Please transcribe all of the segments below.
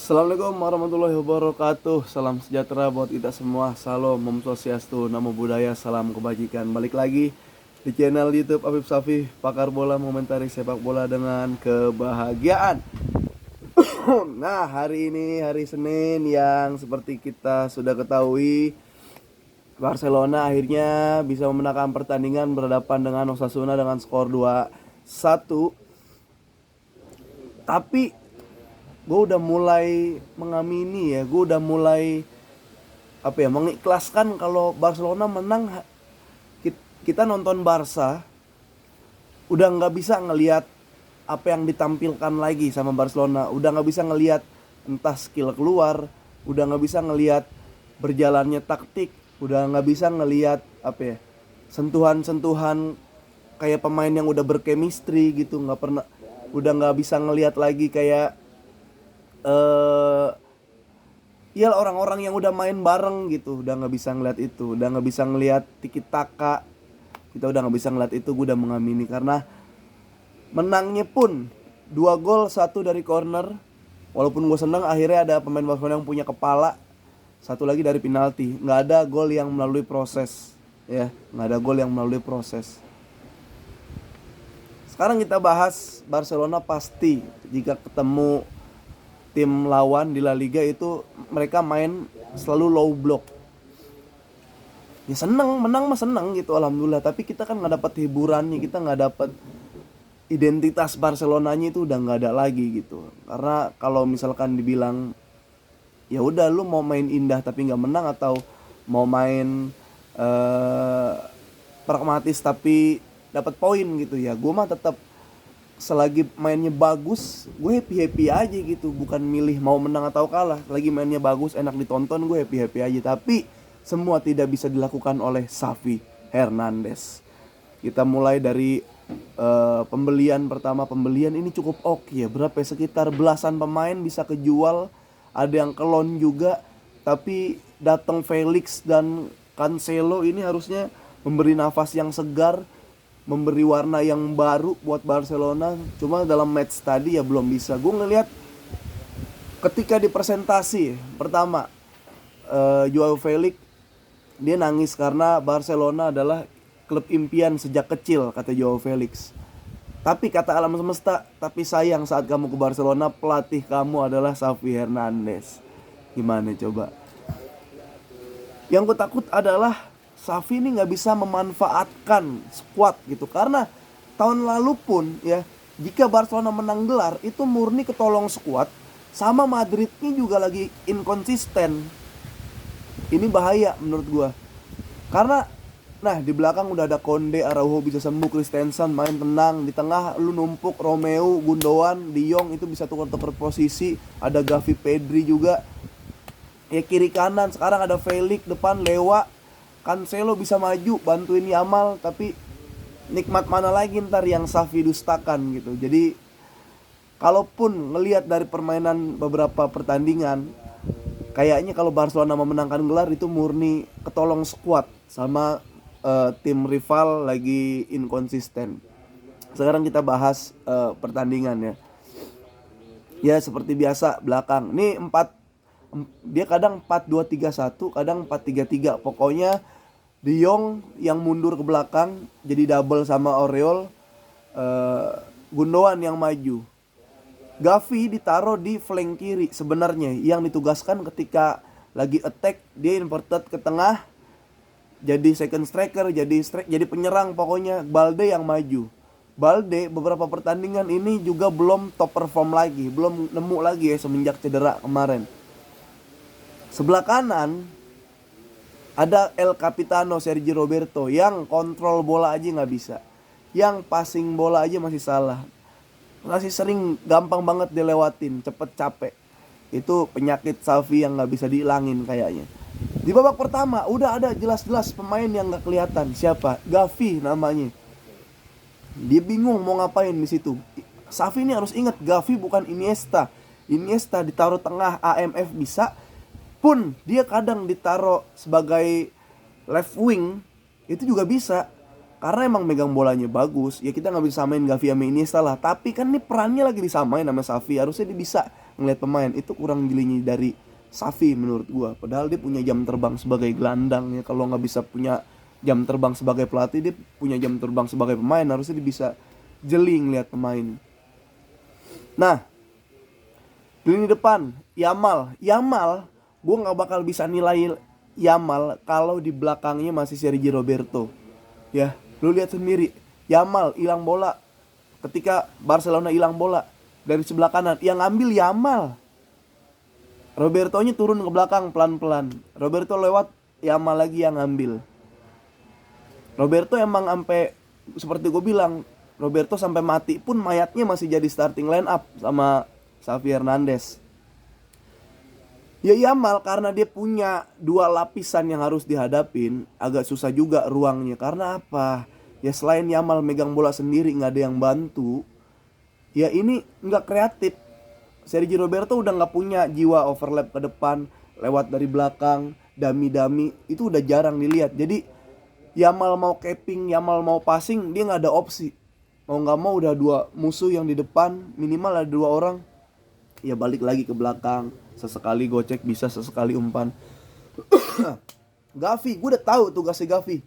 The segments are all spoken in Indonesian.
Assalamualaikum warahmatullahi wabarakatuh. Salam sejahtera buat kita semua. Salam, Om Swastiastu, Namo Buddhaya, salam kebajikan. Balik lagi di channel YouTube Afif Safi, pakar bola mengomentari sepak bola dengan kebahagiaan. Nah, hari ini hari Senin yang seperti kita sudah ketahui, Barcelona akhirnya bisa memenangkan pertandingan berhadapan dengan Osasuna dengan skor 2-1. Tapi gue udah mulai mengamini ya, gue udah mulai mengikhlaskan kalau Barcelona menang. Kita nonton Barca udah nggak bisa ngelihat apa yang ditampilkan lagi sama Barcelona, udah nggak bisa ngelihat entah skill keluar, udah nggak bisa ngelihat berjalannya taktik, udah nggak bisa ngelihat sentuhan-sentuhan kayak pemain yang udah berchemistry gitu, nggak pernah, udah nggak bisa ngelihat lagi kayak ya orang-orang yang udah main bareng gitu, udah nggak bisa ngeliat itu, udah nggak bisa ngeliat tiki taka, kita udah nggak bisa ngeliat itu. Gue udah mengamini karena menangnya pun 2 gol, 1 dari corner. Walaupun gue senang akhirnya ada pemain Barcelona yang punya kepala, 1 lagi dari penalti. Nggak ada gol yang melalui proses, ya nggak ada gol yang melalui proses. Sekarang kita bahas Barcelona. Pasti jika ketemu tim lawan di La Liga itu mereka main selalu low block. Ya seneng, menang mah seneng gitu, alhamdulillah. Tapi kita kan nggak dapat hiburannya, kita nggak dapat identitas Barcelonanya, itu udah nggak ada lagi gitu. Karena kalau misalkan dibilang ya udah lu mau main indah tapi nggak menang, atau mau main pragmatis tapi dapat poin gitu, ya gue mah tetap selagi mainnya bagus, gue happy aja gitu. Bukan milih mau menang atau kalah, lagi mainnya bagus, enak ditonton, gue happy aja. Tapi semua tidak bisa dilakukan oleh Xavi Hernandez. Kita mulai dari pembelian pertama. Pembelian ini cukup oke ya, berapa ya, sekitar belasan pemain bisa kejual, ada yang kelon juga. Tapi datang Felix dan Cancelo ini harusnya memberi nafas yang segar, memberi warna yang baru buat Barcelona. Cuma dalam match tadi ya belum bisa. Gue ngelihat ketika di presentasi pertama, Joao Felix dia nangis karena Barcelona adalah klub impian sejak kecil, kata Joao Felix. Tapi kata alam semesta, tapi sayang saat kamu ke Barcelona pelatih kamu adalah Xavi Hernandez. Gimana coba? Yang gue takut adalah Xavi ini nggak bisa memanfaatkan squad gitu. Karena tahun lalu pun ya, jika Barcelona menang gelar itu murni ketolong squad. Sama Madridnya juga lagi inkonsisten. Ini bahaya menurut gua. Karena nah di belakang udah ada Konde, Araujo bisa sembuh, Christensen main tenang. Di tengah lu numpuk Romeo, Gundogan, De Jong itu bisa tukar-tukar posisi. Ada Gavi, Pedri juga. Ya kiri kanan sekarang ada Felix, depan Lewa, Cancelo bisa maju bantuin Yamal. Tapi nikmat mana lagi ntar yang Xavi dustakan gitu. Jadi kalaupun ngelihat dari permainan beberapa pertandingan, kayaknya kalau Barcelona memenangkan gelar itu murni ketolong squad sama tim rival lagi inkonsisten. Sekarang kita bahas pertandingan ya. Ya seperti biasa belakang. Ini dia kadang 4-2-3-1, kadang 4-3-3. Pokoknya De Jong yang mundur ke belakang jadi double sama Auriol, Gundogan yang maju. Gavi ditaruh di flank kiri sebenarnya, yang ditugaskan ketika lagi attack dia inverted ke tengah, jadi second striker, jadi penyerang. Pokoknya Balde yang maju. Balde beberapa pertandingan ini juga belum top perform lagi, belum nemu lagi ya semenjak cedera kemarin. Sebelah kanan ada El Capitano Sergi Roberto yang kontrol bola aja nggak bisa, yang passing bola aja masih salah, masih sering gampang banget dilewatin, cepet capek. Itu penyakit Xavi yang nggak bisa dihilangin kayaknya. Di babak pertama udah ada jelas-jelas pemain yang nggak kelihatan siapa. Gavi namanya, dia bingung mau ngapain di situ. Xavi ini harus ingat, Gavi bukan Iniesta. Iniesta ditaruh tengah AMF bisa, pun dia kadang ditaruh sebagai left wing itu juga bisa, karena emang megang bolanya bagus. Ya kita nggak bisa samain Gavi sama Iniesta lah, tapi kan ini perannya lagi disamain sama Xavi, harusnya dia bisa ngeliat pemain. Itu kurang jelinya dari Xavi menurut gue. Padahal dia punya jam terbang sebagai gelandang ya. Kalau nggak bisa punya jam terbang sebagai pelatih, dia punya jam terbang sebagai pemain. Harusnya dia bisa jeli ngeliat pemain. Nah, di lini depan Yamal gue nggak bakal bisa nilai Yamal kalau di belakangnya masih Sergio Roberto. Ya, lu lihat sendiri, Yamal hilang bola. Ketika Barcelona hilang bola dari sebelah kanan, yang ngambil Yamal. Roberto-nya turun ke belakang pelan-pelan. Roberto lewat, Yamal lagi yang ngambil. Roberto emang sampai, seperti gue bilang, Roberto sampai mati pun mayatnya masih jadi starting line up sama Xavi Hernandez. Ya Yamal karena dia punya dua lapisan yang harus dihadapin, agak susah juga ruangnya. Karena apa? Ya selain Yamal megang bola sendiri nggak ada yang bantu, ya ini nggak kreatif. Sergio Roberto udah nggak punya jiwa overlap ke depan, lewat dari belakang, dami-dami, itu udah jarang dilihat. Jadi Yamal mau capping, Yamal mau passing, dia nggak ada opsi. Mau nggak mau udah dua musuh yang di depan, minimal ada dua orang. Ya balik lagi ke belakang, sesekali gocek bisa, sesekali umpan. Gavi, gue udah tahu tugasnya Gavi.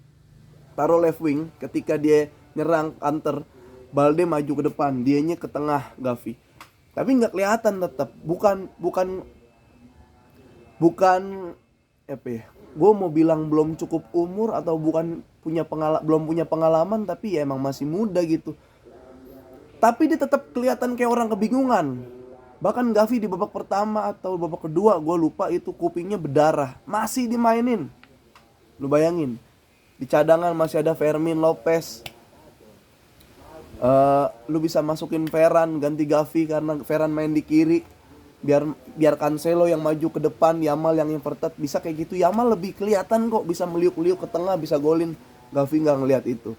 Taruh left wing, ketika dia nyerang counter, Balde maju ke depan, dianya ke tengah Gavi. Tapi nggak kelihatan tetap, bukan apa ya? Gue mau bilang belum cukup umur atau bukan belum punya pengalaman, tapi ya emang masih muda gitu. Tapi dia tetap kelihatan kayak orang kebingungan. Bahkan Gavi di babak pertama atau babak kedua, gue lupa, itu kupingnya berdarah, masih dimainin. Lu bayangin, di cadangan masih ada Fermin Lopez. Lu bisa masukin Ferran, ganti Gavi karena Ferran main di kiri. Biar Cancelo yang maju ke depan, Yamal yang inverted, bisa kayak gitu. Yamal lebih kelihatan kok, bisa meliuk-liuk ke tengah, bisa golin. Gavi nggak ngelihat itu.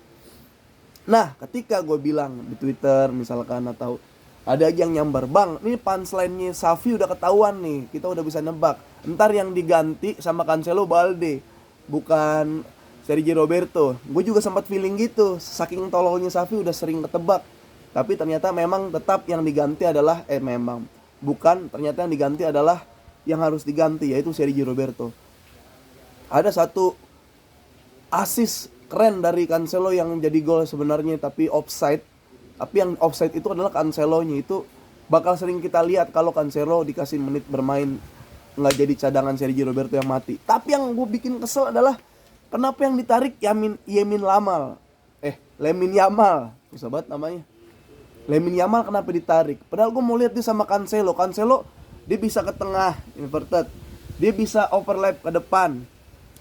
Nah, ketika gue bilang di Twitter misalkan, atau ada aja yang nyambar, bang, ini punchline-nya Xavi udah ketahuan nih, kita udah bisa nebak. Ntar yang diganti sama Cancelo Balde, bukan Sergio Roberto. Gue juga sempat feeling gitu, saking tololnya Xavi udah sering ketebak. Tapi ternyata memang tetap yang diganti adalah, ternyata yang diganti adalah yang harus diganti, yaitu Sergio Roberto. Ada satu assist keren dari Cancelo yang jadi gol sebenarnya, tapi offside. Tapi yang offside itu adalah Cancelo-nya. Itu bakal sering kita lihat kalau Cancelo dikasih menit bermain, nggak jadi cadangan Sergio Roberto yang mati. Tapi yang gue bikin kesel adalah kenapa yang ditarik Lamine Yamal, susah banget namanya. Lamine Yamal kenapa ditarik? Padahal gue mau lihat dia sama Cancelo. Cancelo dia bisa ke tengah, inverted. Dia bisa overlap ke depan.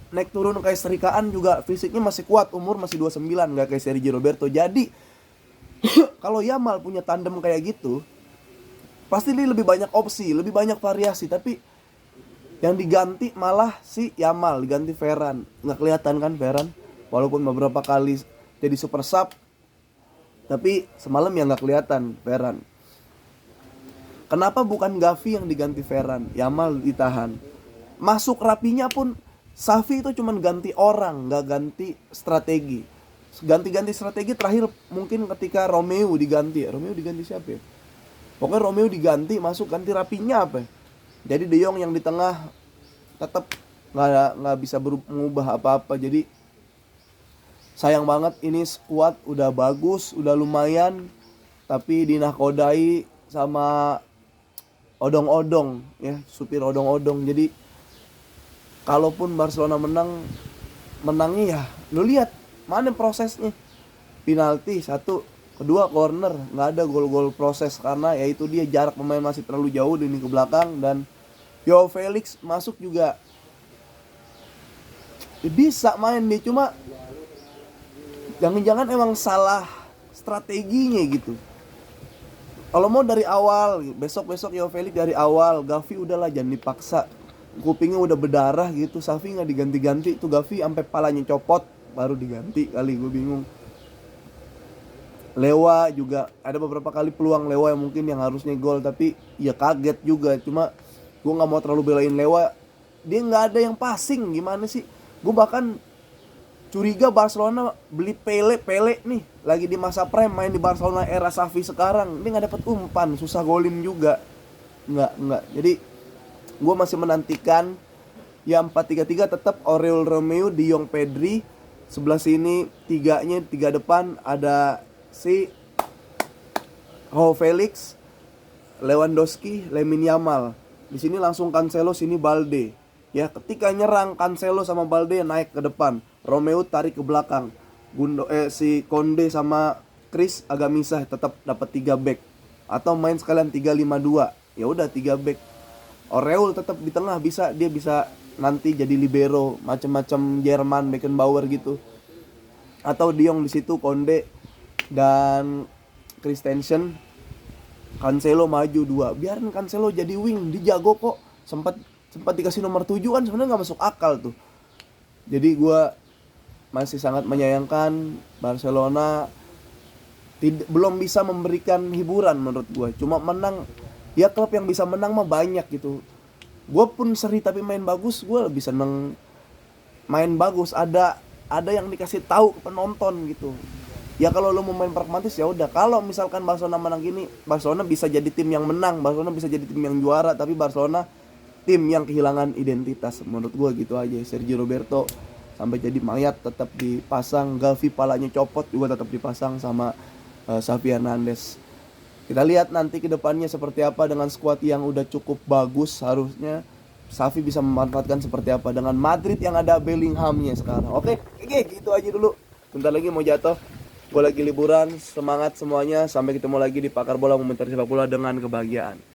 Naik turun kayak serikaan juga, fisiknya masih kuat, umur masih 29, nggak kayak Sergio Roberto. Jadi kalau Yamal punya tandem kayak gitu, pasti dia lebih banyak opsi, lebih banyak variasi. Tapi yang diganti malah si Yamal, diganti Ferran. Nggak kelihatan kan Ferran, walaupun beberapa kali jadi super sub, tapi semalam ya nggak kelihatan Ferran. Kenapa bukan Gavi yang diganti Ferran, Yamal ditahan? Masuk rapinya pun Xavi itu cuma ganti orang, nggak ganti strategi. Ganti-ganti strategi terakhir mungkin ketika Romeo diganti siapa ya? Pokoknya Romeo diganti, masuk ganti rapinya apa ya? Jadi De Jong yang di tengah tetap nggak bisa mengubah apa-apa. Jadi sayang banget, ini squad udah bagus, udah lumayan, tapi dinakodai sama odong-odong ya, supir odong-odong. Jadi kalaupun Barcelona menangnya ya lu lihat mana prosesnya. Penalti satu, kedua corner, nggak ada gol-gol proses karena yaitu dia jarak pemain masih terlalu jauh dari ke belakang. Dan Joao Felix masuk juga bisa main nih, cuma jangan-jangan emang salah strateginya gitu. Kalau mau dari awal, besok Joao Felix dari awal, Gavi udahlah jangan dipaksa, kupingnya udah berdarah gitu, Xavi nggak diganti-ganti, itu Gavi sampai palanya copot baru diganti kali, gue bingung. Lewa juga ada beberapa kali peluang Lewa yang mungkin yang harusnya gol, tapi ya kaget juga. Cuma gue nggak mau terlalu belain Lewa, dia nggak ada yang passing, gimana sih? Gue bahkan curiga Barcelona beli Pele nih, lagi di masa prime, main di Barcelona era Xavi sekarang, dia nggak dapat umpan, susah golin juga. Enggak. Jadi gue masih menantikan ya 4-3-3 tetap Aurel Romeo, De Jong, Pedri. Sebelah sini tiga depan ada si Joao Felix, Lewandowski, Lamine Yamal. Di sini langsung Cancelo, sini Balde. Ya, ketika nyerang Cancelo sama Balde naik ke depan, Romeo tarik ke belakang. Si Konde sama Chris agak misah, tetap dapat 3 back. Atau main sekalian 3-5-2. Ya udah 3 back. Aurel tetap di tengah, dia bisa nanti jadi libero, macam-macam Jerman, Beckenbauer gitu. Atau De Jong di situ, Konde dan Christensen, Cancelo maju 2. Biarin Cancelo jadi wing, dia jago kok. Sempat dikasih nomor 7 kan sebenarnya nggak masuk akal tuh. Jadi gue masih sangat menyayangkan Barcelona belum bisa memberikan hiburan menurut gue. Cuma menang, ya klub yang bisa menang mah banyak gitu. Gue pun seri tapi main bagus, gue lebih seneng main bagus. Ada yang dikasih tahu ke penonton gitu. Ya kalau lo mau main pragmatis ya udah. Kalau misalkan Barcelona menang gini, Barcelona bisa jadi tim yang menang, Barcelona bisa jadi tim yang juara, tapi Barcelona tim yang kehilangan identitas. Menurut gue gitu aja. Sergio Roberto sampai jadi mayat tetap dipasang, Gavi palanya copot juga tetap dipasang sama Xavi Hernandez. Kita lihat nanti ke depannya seperti apa dengan skuad yang udah cukup bagus. Harusnya Xavi bisa memanfaatkan seperti apa dengan Madrid yang ada Bellinghamnya sekarang. Oke, gitu aja dulu. Bentar lagi mau jatuh. Gue lagi liburan, semangat semuanya. Sampai ketemu lagi di Pakar Bola, Komentar Sepak Bola dengan kebahagiaan.